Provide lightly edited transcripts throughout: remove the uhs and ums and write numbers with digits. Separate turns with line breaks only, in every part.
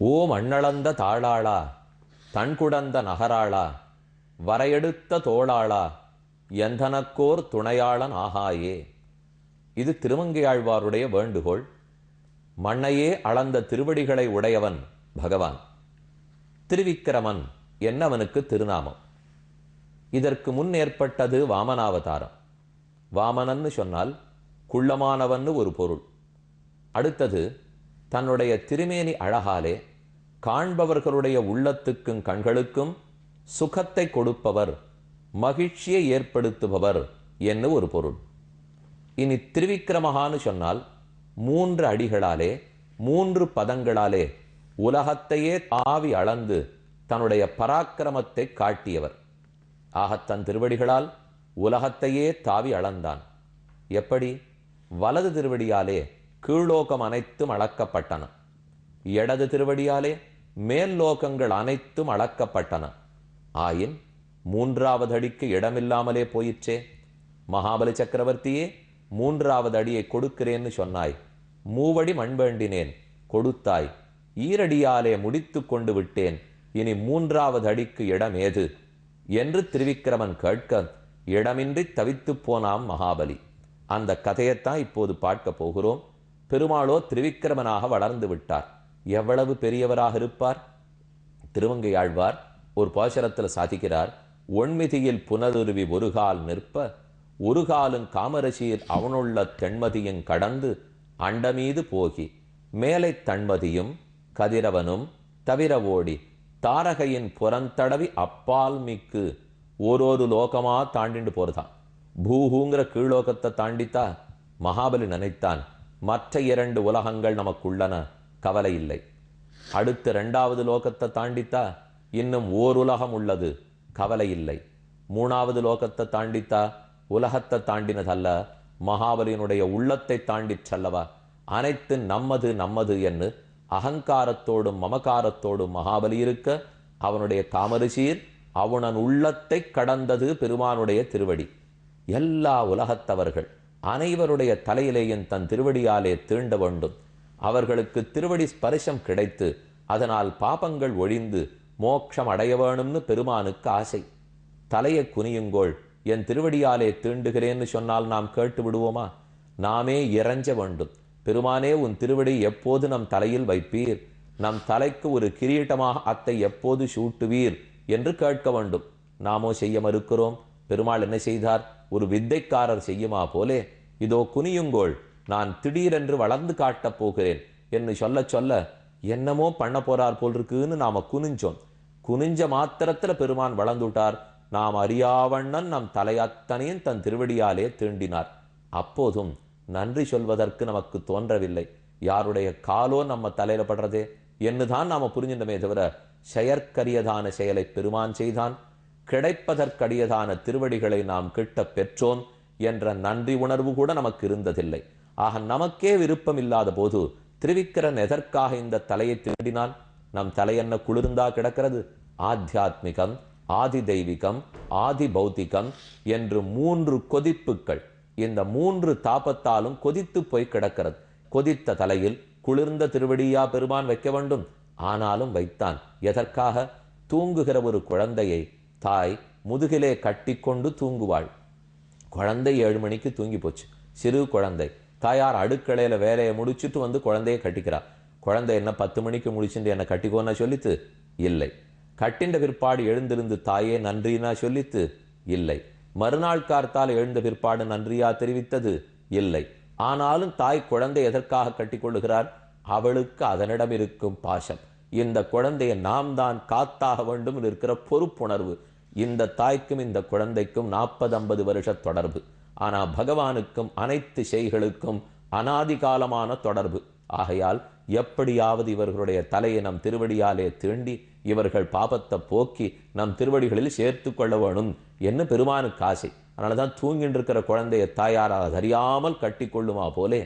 ஓம் அண்ணளந்த தாளாளா தன்குடந்த நகராளா வரையெடுத்த தோளாளா எந்தனக்கோர் துணையாளன் ஆகாயே. இது திருமங்கையாழ்வாருடைய வேண்டுகோள். மண்ணையே அளந்த திருவடிகளை உடையவன் பகவான். திருவிக்கிரமன் என்னவனுக்கு திருநாமம். இதற்கு முன் ஏற்பட்டது வாமனாவதாரம். வாமனன்னு சொன்னால் குள்ளமானவன்னு ஒரு பொருள். அடுத்தது தன்னுடைய திருமேனி அழகாலே காண்பவர்களுடைய உள்ளத்துக்கும் கண்களுக்கும் சுகத்தை கொடுப்பவர், மகிழ்ச்சியை ஏற்படுத்துபவர் என்று ஒரு பொருள். இனி திருவிக்கிரமகான்னு சொன்னால் 3 அடிகளாலே 3 பதங்களாலே உலகத்தையே தாவி அளந்து தன்னுடைய பராக்கிரமத்தை காட்டியவர். ஆகத்தன் திருவடிகளால் உலகத்தையே தாவி அளந்தான். எப்படி? வலது திருவடியாலே கீழ்லோகம் அனைத்தும் அளக்கப்பட்டன, இடது திருவடியாலே மேல் லோகங்கள் அனைத்தும் அளக்கப்பட்டன. ஆயின் 3வது அடிக்கு இடமில்லாமலே போயிற்றே. மகாபலி சக்கரவர்த்தியே, 3வது அடியை கொடுக்கிறேன்னு சொன்னாய், 3 அடி மண் வேண்டினேன், கொடுத்தாய். ஈரடியாலே முடித்து கொண்டு விட்டேன், இனி 3வது அடிக்கு இடம் ஏது என்று திருவிக்கிரமன் கேட்க இடமின்றி தவித்து போனாம் மகாபலி. அந்த கதையைத்தான் இப்போது பார்க்க போகிறோம். பெருமாளோ திருவிக்கிரமனாக வளர்ந்து விட்டார். எவ்வளவு பெரியவராக இருப்பார்? திருமங்கையாழ்வார் ஒரு பாசுரத்தில் சாதிக்கிறார். ஒண்மிதியில் புனருருவி ஒருகால் நிற்ப, ஒரு காலும் காமரசீர் அவனுள்ள தென்மதியும் கடந்து அண்டமீது போகி மேலை தன்மதியும் கதிரவனும் தவிர ஓடி தாரகையின் புறந்தடவி அப்பால் மிக்கு ஒரு லோகமா தாண்டிண்டு போறதான். பூஹூங்கிற கீழ்லோகத்தை தாண்டித்தா மகாபலி நினைத்தான், மற்ற 2 உலகங்கள் நமக்குள்ளன, கவலை இல்லை. அடுத்து 2வது லோகத்தை தாண்டித்தா இன்னும் உலகம் உள்ளது, கவலை இல்லை. 3வது லோகத்தை தாண்டித்தா உலகத்தை தாண்டினதல்ல, மகாபலியினுடைய உள்ளத்தை தாண்டிச் செல்லவா. அனைத்து நம்மது நம்மது என்று அகங்காரத்தோடும் மமகாரத்தோடும் மகாபலி இருக்க, அவனுடைய காமரிசீர் அவனன் உள்ளத்தை கடந்தது பெருமானுடைய திருவடி. எல்லா உலகத்தவர்கள் அனைவருடைய தலையிலேயும் தன் திருவடியாலே தீண்ட வேண்டும். அவர்களுக்கு திருவடி ஸ்பரிசம் கிடைத்து அதனால் பாபங்கள் ஒழிந்து மோட்சம் அடைய வேணும்னு பெருமானுக்கு ஆசை. தலையை குனியுங்கோள், என் திருவடியாலே தீண்டுகிறேன்னு சொன்னால் நாம் கேட்டு விடுவோமா? நாமே இறைஞ்ச வேண்டும். பெருமானே, உன் திருவடி எப்போது நம் தலையில் வைப்பீர், நம் தலைக்கு ஒரு கிரீட்டமாக அத்தை எப்போது சூட்டுவீர் என்று கேட்க வேண்டும். நாமோ செய்ய மறுக்கிறோம். பெருமாள் என்ன செய்தார்? ஒரு வித்தைக்காரர் செய்யுமா போலே, இதோ குனியுங்கோள், நான் திடீரென்று வளர்ந்து காட்டப் போகிறேன் என்று சொல்ல சொல்ல என்னமோ பண்ண போறார் போல் இருக்குன்னு நாம குனிஞ்சோம். குனிஞ்ச மாத்திரத்துல பெருமான் வளர்ந்துட்டார். நாம் அறியாவண்ணன் நம் தலையத்தனையும் தன் திருவடியாலே தீண்டினார். அப்போதும் நன்றி சொல்வதற்கு நமக்கு தோன்றவில்லை. யாருடைய காலோ நம்ம தலையில படுறதே என்னுதான் நாம புரிஞ்சின்றமே தவிர, செயற்கரியதான செயலை பெருமான் செய்தான், கிடைப்பதற்கடியதான திருவடிகளை நாம் கிட்ட பெற்றோம் என்ற நன்றி உணர்வு கூட நமக்கு இருந்ததில்லை. ஆக நமக்கே விருப்பம் இல்லாத போது திருவிக்கிரன் எதற்காக இந்த தலையை தீண்டினான்? நம் தலை என்ன குளிர்ந்தா கிடக்கிறது? ஆத்தியாத்மிகம், ஆதி தெய்வீகம், ஆதி பௌத்திகம் என்று 3 கொதிப்புகள் இந்த 3 தாபத்தாலும் கொதித்து போய் கிடக்கிறது. கொதித்த தலையில் குளிர்ந்த திருவடியா பெருமான் வைக்க வேண்டும்? ஆனாலும் வைத்தான். எதற்காக? தூங்குகிற ஒரு குழந்தையை தாய் முதுகிலே கட்டி கொண்டு தூங்குவாள். குழந்தை 7 மணிக்கு தூங்கி போச்சு, சிறு குழந்தை. தாயார் அடுக்கலையில வேலையை முடிச்சுட்டு வந்து குழந்தையை கட்டிக்கிறார். குழந்தை என்ன 10 மணிக்கு முடிச்சுட்டு என்ன கட்டிக்கோன்னா சொல்லித்து? இல்லை. கட்டின்ற பிற்பாடு எழுந்திருந்து தாயே நன்றினா சொல்லித்து? இல்லை. மறுநாள் கார்த்தால் எழுந்த பிற்பாடு நன்றியா தெரிவித்தது? இல்லை. ஆனாலும் தாய் குழந்தை எதற்காக கட்டிக்கொள்ளுகிறார்? அவளுக்கு அதனிடம் இருக்கும் பாசம். இந்த குழந்தையை நாம் தான் காத்தாக வேண்டும் இருக்கிற பொறுப்புணர்வு. இந்த தாய்க்கும் இந்த குழந்தைக்கும் 40-50 வருஷ தொடர்பு. ஆனா பகவானுக்கும் அனைத்து செய்களுக்கும் அனாதிகாலமான தொடர்பு. ஆகையால் எப்படியாவது இவர்களுடைய தலையை நம் திருவடியாலே தீண்டி இவர்கள் பாபத்தை போக்கி நம் திருவடிகளில் சேர்த்து கொள்ள வேணும் என்று பெருமானுக்கு ஆசை. அதனாலதான் தூங்கிட்டு இருக்கிற குழந்தைய தாயாராக அறியாமல் கட்டி கொள்ளுமா போலே,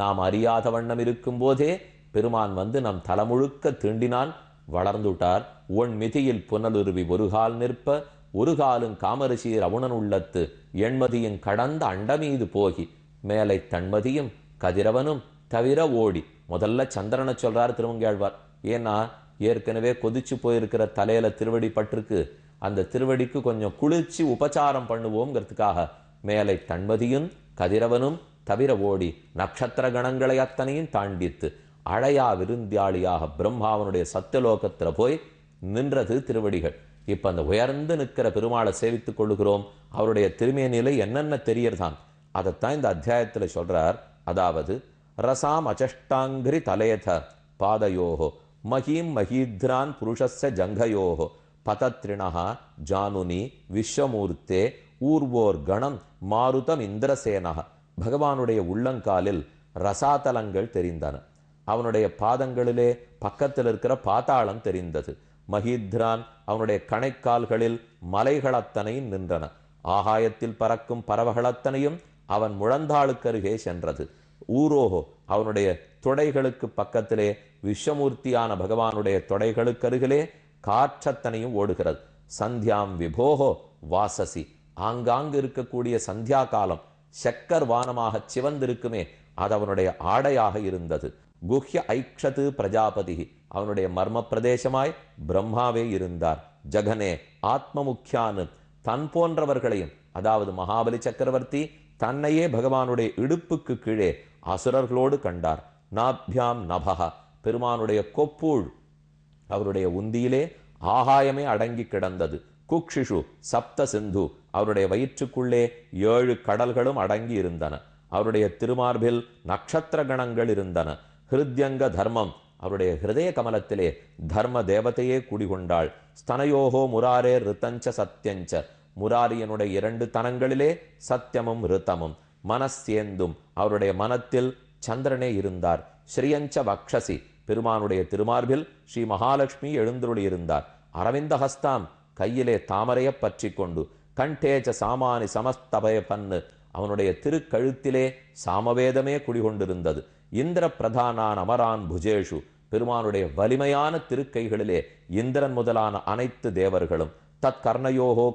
நாம் அறியாத வண்ணம் இருக்கும் போதே பெருமான் வந்து நம் தலைமுழுக்க தீண்டினான், வளர்ந்துட்டார். ஒன் மிதியில் புனலுருவி ஒரு கால் நிற்ப, ஒரு காலும் காமரிசீர் அவுணன் உள்ளத்து எண்மதியும் கடந்த அண்டமீது போகி மேலை தன்மதியும் கதிரவனும் தவிர ஓடி. முதல்ல சந்திரனை சொல்றார் திருமங்கையாழ்வார். ஏன்னா ஏற்கனவே கொதிச்சு போயிருக்கிற தலையில திருவடி பட்டிருக்கு, அந்த திருவடிக்கு கொஞ்சம் குளிர்ச்சி உபச்சாரம் பண்ணுவோங்கிறதுக்காக மேலை தன்மதியும் கதிரவனும் தவிர ஓடி நட்சத்திர கணங்களை அத்தனையும் தாண்டித்து அழையா விருந்தியாளியாக பிரம்மாவனுடைய சத்தியலோகத்துல போய் நின்றது திருவடிகள். இப்ப அந்த உயர்ந்து நிற்கிற பெருமாளை சேவித்துக் கொள்ளுகிறோம். அவருடைய திருமேனிலை என்னென்ன தெரியறதான், அதைத்தான் இந்த அத்தியாயத்துல சொல்றார். அதாவது ரசாம் அச்சஷ்டாங்கிரி தலேத பாதயோஹோ மஹீம் மஹீத்ரான் புருஷஸ்ய ஜங்கயோஹோ பதத்ரிணஹா ஜானுனி விஸ்வமூர்த்தே ஊர்வோர் கணம் மாருதம் இந்திரசேனஹ. பகவானுடைய உள்ளங்காலில் ரசாதலங்கள் தெரிந்தன. அவனுடைய பாதங்களிலே பக்கத்தில் இருக்கிற பாதாளம் தெரிந்தது. மஹீத்ரான் அவனுடைய கணைக்கால்களில் மலைகளத்தனையும் நின்றன. ஆகாயத்தில் பறக்கும் பறவைகளத்தனையும் அவன் முழந்தாளுக்கருகே சென்றது. ஊரோஹோ அவனுடைய தொடைகளுக்கு பக்கத்திலே விஸ்வமூர்த்தியான பகவானுடைய தொடைகளுக்கருகிலே காற்றத்தனையும் ஓடுகிறது. சந்தியாம் விபோகோ வாசசி ஆங்காங்கு இருக்கக்கூடிய சந்தியா காலம் சக்கர் வானமாக சிவந்திருக்குமே, அது அவனுடைய ஆடையாக இருந்தது. குஹ்ய ஐக்ஷது பிரஜாபதி அவனுடைய மர்ம பிரதேசமாய் பிரம்மாவே இருந்தார். ஜகனே ஆத்ம முக்கியானு தன் போன்றவர்களையும், அதாவது மகாபலி சக்கரவர்த்தி தன்னையே பகவானுடைய இடுப்புக்கு கீழே அசுரர்களோடு கண்டார். நாபியாம் நபகா பெருமானுடைய கொப்பூழ் அவருடைய உந்தியிலே ஆகாயமே அடங்கி கிடந்தது. குக்ஷிஷு சப்த சிந்து அவருடைய வயிற்றுக்குள்ளே 7 கடல்களும் அடங்கி இருந்தன. அவருடைய திருமார்பில் நட்சத்திர கணங்கள் இருந்தன. ஹிருத்யங்க தர்மம் அவருடைய ஹிருதய கமலத்திலே தர்ம தேவதையே குடிகொண்டாள். ஸ்தனயோகோ முராரே ரித்தஞ்ச சத்யஞ்ச முராரியனுடைய 2 தனங்களிலே சத்தியமும் ரித்தமும். மனசேந்தும் அவருடைய மனத்தில் சந்திரனே இருந்தார். ஸ்ரீயஞ்ச வக்ஷசி பெருமானுடைய திருமார்பில் ஸ்ரீ மகாலட்சுமி எழுந்துருளி இருந்தார். அரவிந்த ஹஸ்தாம் கையிலே தாமரைய பற்றி கொண்டு கண்டேச்ச சாமானி சமஸ்தபய பன்னு அவனுடைய திருக்கழுத்திலே சாமவேதமே குடிகொண்டிருந்தது. இந்திர பிரதானான் அமரான் புஜேஷு பெருமானுடைய வலிமையான திருக்கைகளிலே இந்திரன் முதலான அனைத்து தேவர்களும். தத் கர்ணயோகோ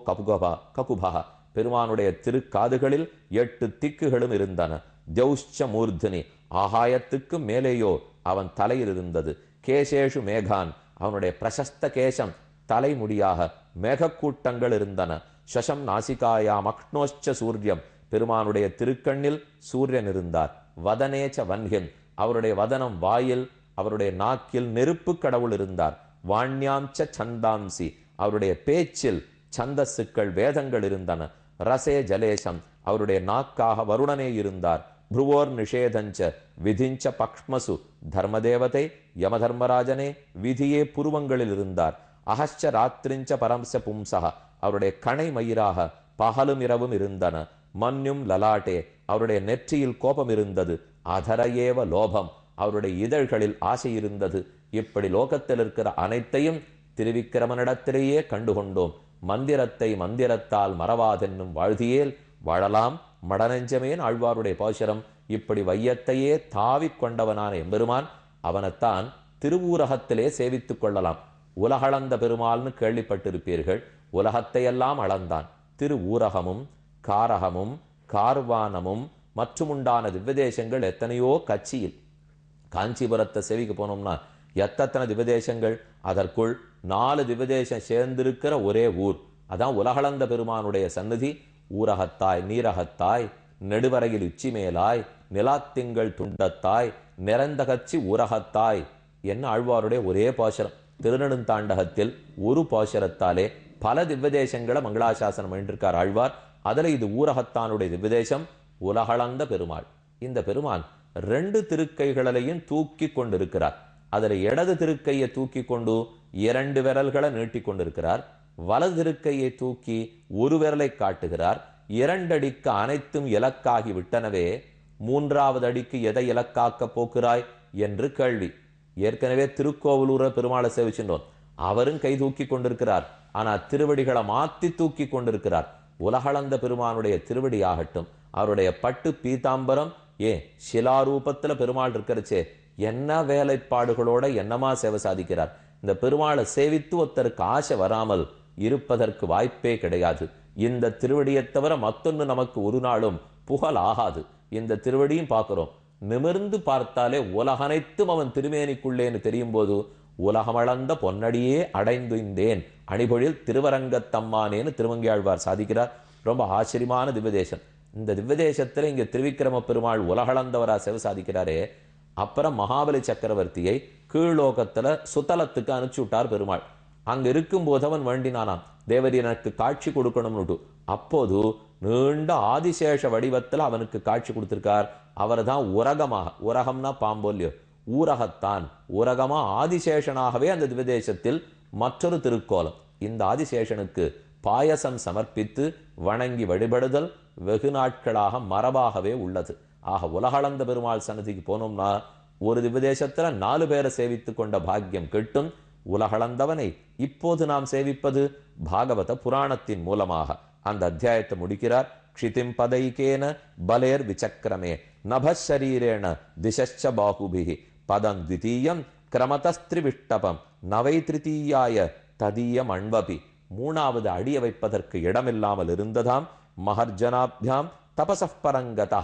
ககுபா பெருமானுடைய திருக்காதுகளில் 8 திக்குகளும் இருந்தன. தியௌஷ்ச மூர்த்தினி ஆகாயத்துக்கு மேலேயோ அவன் தலையில் இருந்தது. கேசேஷு மேகான் அவனுடைய பிரசஸ்த கேசம் தலைமுடியாக மேகக்கூட்டங்கள் இருந்தன. சசம் நாசிகாயாம் அக்னோச்ச சூரியம் பெருமானுடைய திருக்கண்ணில் சூரியன் இருந்தார். வதனேச்ச வன்ஹிம் அவருடைய வதனம் வாயில், அவருடைய நாக்கில் நெருப்பு கடவுள் இருந்தார். வாண்யாம்ச சந்தாம்சி அவருடைய பேச்சில் சந்தஸ்சுக்கள் வேதங்கள் இருந்தன. ரசே ஜலேசம் அவருடைய நாக்காக வருணனே இருந்தார். புருவோர் நிஷேதஞ்ச விதிஞ்ச பக்ஷ்மசு தர்மதேவதை யமதர்மராஜனே விதியே புருவங்களில் இருந்தார். அகச்ச ராத்திரிஞ்ச பரம்ச பும்சக அவருடைய கணை மயிராக பகலும் இரவும் இருந்தன. மன்யும் லலாட்டே அவருடைய நெற்றியில் கோபம் இருந்தது. அதரையேவ லோபம் அவருடைய இதழ்களில் ஆசை இருந்தது. இப்படி லோகத்தில் இருக்கிற அனைத்தையும் திருவிக்கிரமனிடத்திலேயே கண்டுகொண்டோம். மந்திரத்தை மந்திரத்தால் மறவாதென்னும் வாழ்தியேல் வாழலாம் மடநெஞ்சமேன் ஆழ்வாருடைய பாசுரம். இப்படி வையத்தையே தாவிக் கொண்டவனான எம்பெருமான் அவனைத்தான் திருவூரகத்திலே சேவித்துக் கொள்ளலாம். உலகளந்த பெருமாள்னு கேள்விப்பட்டிருப்பீர்கள். உலகத்தையெல்லாம் அளந்தான். திரு ஊரகமும் காரகமும் கார்வானமும் மற்றும் உண்டான திவ்யதேசங்கள் எத்தனையோ கட்சியில். காஞ்சிபுரத்தை சேவிக்க போனோம்னா எத்தனை திவ்யதேசங்கள், அதற்குள் 4 திவ்யதேசம் சேர்ந்திருக்கிற ஒரே ஊர். அதான் உலகளந்த பெருமானுடைய சந்நிதி. ஊரகத்தாய் நீரகத்தாய் நெடுவரையில் உச்சிமேலாய் நிலாத்திங்கள் துண்டத்தாய் நிறந்த கட்சி ஊரகத்தாய் என்ன ஆழ்வாருடைய ஒரே பாசுரம். திருநெடுந்தாண்டகத்தில் ஒரு பாசுரத்தாலே பல திவ்யதேசங்களை மங்களாசாசனம் என்றிருக்கார் ஆழ்வார். அதுல இது ஊரகத்தானுடைய திவ்யதேசம், உலகளந்த பெருமாள். இந்த பெருமான் 2 திருக்கைகளையும் தூக்கி கொண்டிருக்கிறார். அதுல இடது திருக்கையை தூக்கி கொண்டு 2 விரல்களை நீட்டி கொண்டிருக்கிறார். வலது திருக்கையை தூக்கி ஒரு விரலை காட்டுகிறார். 2 அடிக்கு அனைத்தும் இலக்காகி விட்டனவே, 3வது அடிக்கு எதை இலக்காக்க போகிறாய் என்று கேள்வி. ஏற்கனவே திருக்கோவலூர பெருமாளை சேவிச்சின்றோம். அவரும் கை தூக்கி கொண்டிருக்கிறார். ஆனா திருவடிகளை மாத்தி தூக்கி கொண்டிருக்கிறார். உலகளந்த பெருமானுடைய திருவடி ஆகட்டும், அவருடைய பட்டு பீதாம்பரம், சிலாரூபத்துல பெருமாள் இருக்கிறச்சே என்ன வேலைப்பாடுகளோட என்னமா சேவை சாதிக்கிறார். இந்த பெருமாளை சேவித்து ஒருத்தருக்கு ஆசை வராமல் இருப்பதற்கு வாய்ப்பே கிடையாது. இந்த திருவடியை தவிர மத்தொன்னு நமக்கு ஒரு நாளும் புகழ் ஆகாது. இந்த திருவடியும் பார்க்கிறோம். நிமிர்ந்து பார்த்தாலே உலகனைத்தும் அவன் திருமேனிக்குள்ளேன்னு தெரியும் போது உலகமளந்த பொன்னடியே அடைந்துந்தேன் அணிபொழில் திருவரங்கத்தம்மானேன்னு திருமங்கையாழ்வார் சாதிக்கிறார். ரொம்ப ஆச்சரியமான திவ்யதேசம். இந்த திவ்யதேசத்துல இங்க திருவிக்கிரம பெருமாள் உலகளந்தவரா சேவை சாதிக்கிறாரே. அப்புறம் மகாபலி சக்கரவர்த்தியை கீழ்லோகத்துல சுத்தலத்துக்கு அனுப்பிச்சு விட்டார் பெருமாள். அங்க இருக்கும் போது அவன் வேண்டினானாம், தேவரி எனக்கு காட்சி கொடுக்கணும்னு. அப்போது நீண்ட ஆதிசேஷ வடிவத்துல அவனுக்கு காட்சி கொடுத்திருக்கார். அவர் தான் உரகமாக, உரகம்னா பாம்போல்யோ, ஊரகத்தான் உரகமா ஆதிசேஷனாகவே அந்த திவ்யதேசத்தில் மற்றொரு திருக்கோலம். இந்த ஆதிசேஷனுக்கு பாயசம் சமர்ப்பித்து வணங்கி வழிபடுதல் வெகு நாட்களாக மரபாகவே உள்ளது. ஆக உலகளந்த பெருமாள் சன்னதிக்கு போனோம்னா ஒரு திவ்யதேசத்துல 4 பேரை சேவித்து கொண்ட பாக்கியம் கிட்டும். உலகளந்தவனை இப்போது நாம் சேவிப்பது பாகவத புராணத்தின் மூலமாக. அந்த அத்தியாயத்தை முடிக்கிறார். க்ஷிதிம் பதைகேன பலேர் விசக்கிரமே நபரீரேண திசச்ச பாகுபிஹி பதம் த்விதீயம் கிரமதஸ்திரிவிஷ்டபம் நவை திருத்தீயாய ததீயம் அண்வபி. 3வது அடிய வைப்பதற்கு இடமில்லாமல் இருந்ததாம். மகர்ஜனாபியாம் தபசப்பரங்கதா.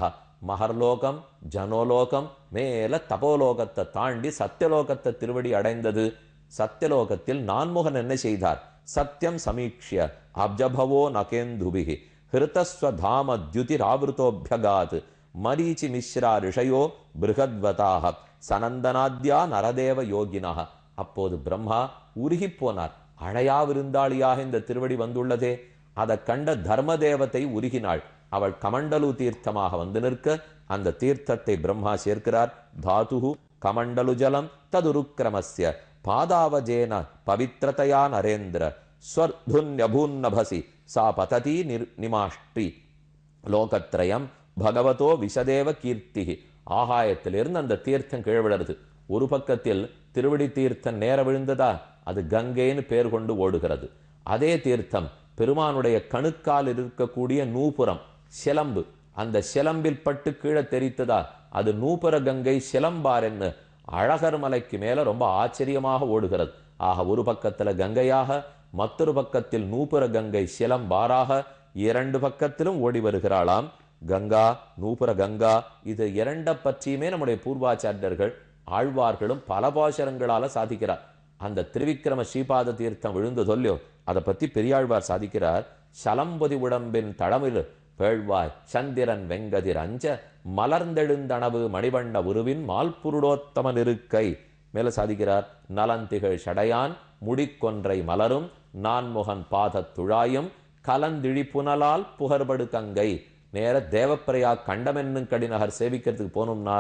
மகர்லோகம் ஜனோலோகம் மேல தபோலோகத்தை தாண்டி சத்தியலோகத்தை திருவடி அடைந்தது. சத்தியலோகத்தில் நான்முகன் என்ன செய்தார்? சத்தியம் சமீக்ஷிய அப்ஜபவோ நகேந்துபிஹி ஹிருதஸ்வதாம த்யுதிராவிருத்தோபியகாத் மரீச்சி மிஸ்ரா ரிஷயோ பிருகத்வதாக சனந்தனாத்யா நரதேவ யோகினாக. அப்போது பிரம்மா உருகி போனார். அழையா விருந்தாளியாக இந்த திருவடி வந்துள்ளதே. அதை கண்ட தர்ம தேவத்தை உருகினாள். அவள் கமண்டலு தீர்த்தமாக வந்து நிற்க அந்த தீர்த்தத்தை பிரம்மா சேர்க்கிறார். தாது கமண்டலு ஜலம் ததுருக்கிரமஸ்ய பாதாவஜேன பவித்ரதயா நரேந்திர ஸ்வர்துன்யபூன்னபசி சா பததி நிமாஷ்டி லோகத்ரயம் பகவதோ விஷதேவ கீர்த்தி. ஆகாயத்திலிருந்து அந்த தீர்த்தம் கீழ் விழருது. ஒரு பக்கத்தில் திருவடி தீர்த்தம் நேர விழுந்ததா, அது கங்கைன்னு பேர் கொண்டு ஓடுகிறது. அதே தீர்த்தம் பெருமானுடைய கணுக்கால் இருக்கக்கூடிய நூபுரம் சிலம்பு, அந்த சிலம்பில் பட்டு கீழே தெரித்ததா, அது நூபுர கங்கை சிலம்பார் என்ன அழகர் மலைக்கு மேல ரொம்ப ஆச்சரியமாக ஓடுகிறது. ஆக ஒரு பக்கத்துல கங்கையாக, மற்றொரு பக்கத்தில் நூபுர கங்கை சிலம்பாராக 2 பக்கத்திலும் ஓடி வருகிறாளாம். கங்கா நூபுர கங்கா, இது 2 பற்றியுமே நம்முடைய பூர்வாச்சாரியர்கள் ஆழ்வார்களும் பல பாசரங்களால சாதிக்கிறார். அந்த திருவிக்கிரம ஸ்ரீபாத தீர்த்தம் விழுந்து சொல்லியோ அதை பத்தி பெரியாழ்வார் சாதிக்கிறார். சலம்பொதி உடம்பின் தளமில் பேழ்வாய் சந்திரன் வெங்கதிர் அஞ்ச மலர்ந்தெழுந்தனவு மணிவண்ண உருவின் மால்புருடோத்தமன் இருக்கை மேல சாதிக்கிறார். நலந்திகள் சடையான் முடிக்கொன்றை மலரும் நான்முகன் பாதத் துழாயும் கலந்திழி புனலால் புகர்படு கங்கை. நேர தேவப்பிரையா கண்டமென்னும் கடிநகர் சேவிக்கிறதுக்கு போனோம்னா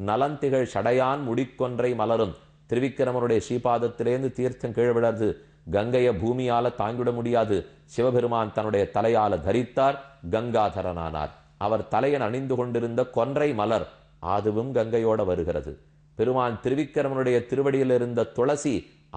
நலந்திகள் சடையான் முடிக்கொன்றை மலரும். திருவிக்கிரமனுடைய ஸ்ரீபாதத்திலேருந்து தீர்த்தம் கீழ் விழாது. கங்கைய பூமியால தாங்கிவிட முடியாது. சிவபெருமான் தன்னுடைய தலையால தரித்தார், கங்காதரனானார். அவர் தலையன் அணிந்து கொண்டிருந்த கொன்றை மலர் அதுவும் கங்கையோட வருகிறது. பெருமான் திருவிக்கிரமனுடைய திருவடியில் இருந்த துளசி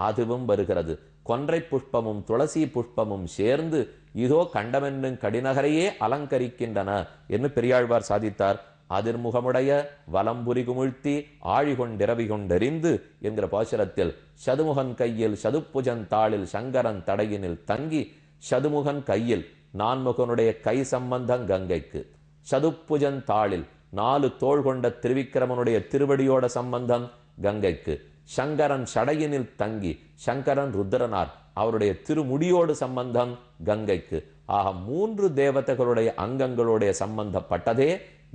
அதுவும் வருகிறது. கொன்றை புஷ்பமும் துளசி புஷ்பமும் சேர்ந்து இதோ கண்டமென்னும் கடிநகரையே அலங்கரிக்கின்றன என்று பெரியாழ்வார் சாதித்தார். அதிர்முகமுடைய வலம்புரி குமிழ்த்தி ஆழிகொண்டிரவி கொண்டெறிந்து என்கிற பாசுரத்தில் சதுமுகன் கையில் சதுப்புஜன் தாளில் சங்கரன் தடையினில் தங்கி, சதுமுகன் கையில் நான்முகனுடைய கை சம்பந்தம் கங்கைக்கு, சதுப்புஜன் தாளில் 4 தோள் கொண்ட திருவிக்கிரமனுடைய திருவடியோட சம்பந்தம் கங்கைக்கு, சங்கரன் சடையினில் தங்கி சங்கரன் ருத்ரனார் அவருடைய திருமுடியோடு சம்பந்தம் கங்கைக்கு. ஆக 3 தேவதைகளுடைய அங்கங்களுடைய சம்பந்தப்பட்டதே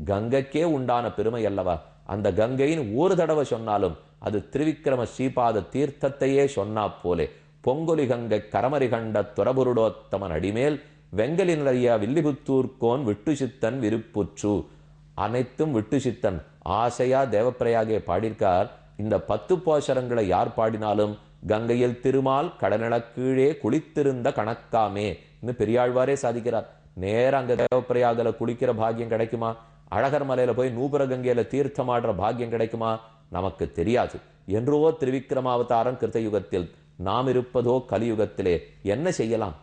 கங்கைக்கே உண்டான பெருமை அல்லவா. அந்த கங்கையின் ஒரு தடவை சொன்னாலும் அது திருவிக்கிரம ஸ்ரீபாத தீர்த்தத்தையே சொன்னா போலே. பொங்கொலி கங்கை கரமரி கண்ட துரபுருடோத்தமன் அடிமேல் வெங்கலி நிறைய வில்லிபுத்தூர்கோன் விட்டு சித்தன் விருப்புற்று. அனைத்தும் விட்டு சித்தன் ஆசையா தேவப்பிரையாகே பாடியிருக்கார். இந்த 10 பாசரங்களை யார் பாடினாலும் கங்கையில் திருமால் கடனிலக்கீழே குளித்திருந்த கணக்காமே பெரியாழ்வாரே சாதிக்கிறார். நேர அங்க தேவப்பிரையாகல குளிக்கிற பாக்கியம் கிடைக்குமா? அழகர் மலையில போய் நூபுர கங்கையில தீர்த்தமாடுற பாக்கியம் கிடைக்குமா? நமக்கு தெரியாது. என்றோ திருவிக்கிரமாவதாரம் கிருத்தயுகத்தில், நாம் இருப்பதோ கலியுகத்திலே. என்ன செய்யலாம்?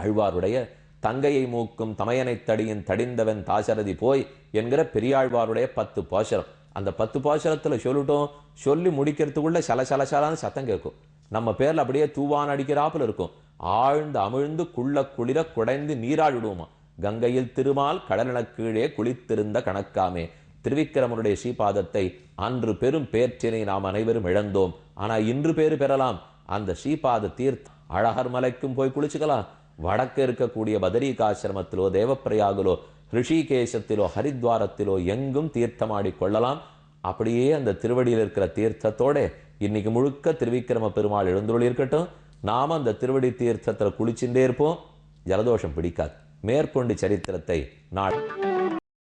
ஆழ்வாருடைய தங்கையை மூக்கும் தமையனை தடியின் தடிந்தவன் தாசரதி போய் என்கிற பெரியாழ்வாருடைய 10 பாசரம். அந்த 10 பாசரத்துல சொல்லிட்டோம், சொல்லி முடிக்கிறதுக்குள்ள சலசலசலான்னு சத்தம் கேட்கும். நம்ம பேர்ல அப்படியே தூவான் அடிக்கிறாப்புல இருக்கும். ஆழ்ந்து அமிழ்ந்து குள்ள குளிர குடைந்து நீராடிடுவோமா. கங்கையில் திருமால் கடலின கீழே குளித்திருந்த கணக்காமே. திருவிக்கிரமனுடைய ஸ்ரீபாதத்தை அன்று பெரும் பேற்றினை நாம் அனைவரும் இழந்தோம். ஆனா இன்று பேறு பெறலாம். அந்த ஸ்ரீபாத தீர்த்தம் அழகர் மலைக்கும் போய் குளிச்சுக்கலாம். வடக்கு இருக்கக்கூடிய பதரிகாசிரமத்திலோ தேவப்பிரயாகிலோ ரிஷிகேசத்திலோ ஹரித்வாரத்திலோ எங்கும் தீர்த்தமாடி கொள்ளலாம். அப்படியே அந்த திருவடியில் இருக்கிற தீர்த்தத்தோட இன்னைக்கு முழுக்க திருவிக்கிரம பெருமாள் எழுந்துள்ள இருக்கட்டும். நாம அந்த திருவடி தீர்த்தத்தில் குளிச்சுட்டே இருப்போம். ஜலதோஷம் பிடிக்காது. மேற்கொண்டு சரித்திரத்தை நாள்